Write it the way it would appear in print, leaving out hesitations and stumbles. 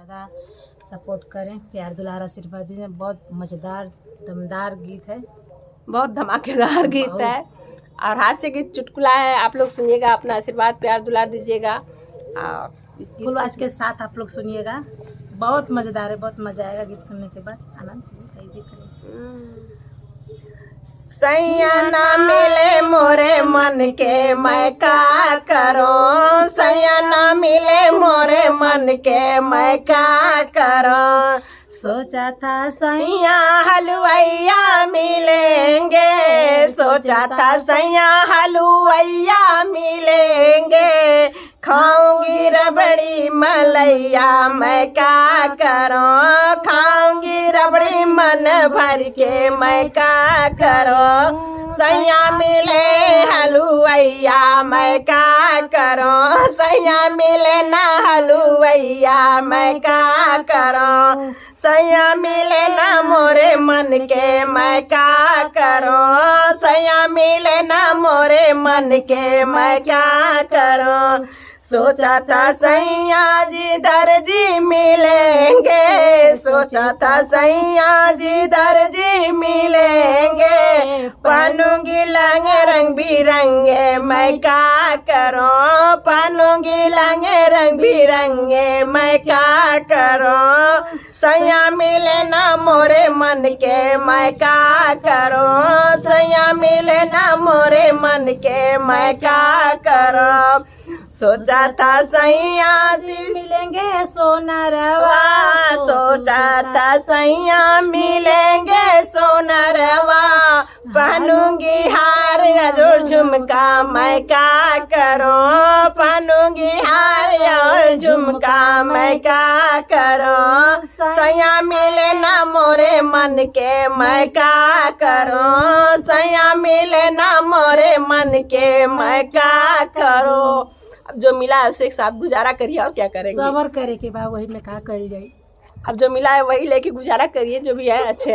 ज़्यादा सपोर्ट करें, प्यार दुलार आशीर्वाद दीजिए। बहुत मज़ेदार दमदार गीत है, बहुत धमाकेदार गीत है और हास्य की चुटकुला है। आप लोग सुनिएगा, अपना आशीर्वाद प्यार दुलार दीजिएगा और फुल आज के साथ आप लोग सुनिएगा। बहुत मज़ेदार है, बहुत मज़ा आएगा गीत सुनने के बाद। आनंद सैया ना मिले मोरे मन के मैं का करो, सैया ना मिले मोरे मन के मैं का करो। सोचा था सैया हलवैया मिलेंगे, सोचा था सैया हलवैया मिलेंगे। खाऊंगी रबड़ी मलैया मैं क्या करूं, खाऊंगी रबड़ी मन भर के मैं क्या करूं। सैया मिले हलवैया मैं क्या करूं, सैया मिले ना हलवैया मैं क्या करूं। सैया मिले ना मोरे मन के मैं क्या करूं, सैया मिले ना मोरे मन के मैं क्या करूं। सोचा था सैया जी दर्जी मिलेंगे, सोचा था सैया जी दर्जी मिलेंगे। पहनूंगी लंगे रंग बिरंगे मैं क्या करूं, पहनूंगी लंगे रंग बिरंगे मैं क्या करूं। सैया मिले ना मोरे मन के मैं क्या करूं, सैया मिले ना मोरे मन के मैं क्या करूं। सोचा था सैया जी मिलेंगे सोनारवा, सोचा था सैया मिलेंगे सोनारवा। पहनूंगी हार और झुमका मैं क्या करूं, पहनूंगी हार और झुमका मैं क्या करूं। सैया मिले ना मोरे मन के मैं क्या करूं, सैया मिले ना मोरे मन के मैं क्या करूं। अब जो मिला है उसे एक साथ गुजारा करिए, और क्या करेंगे। सबर करे के बाद वही में कहा करी जाए। अब जो मिला है वही लेके गुजारा करिए, जो भी है अच्छे है।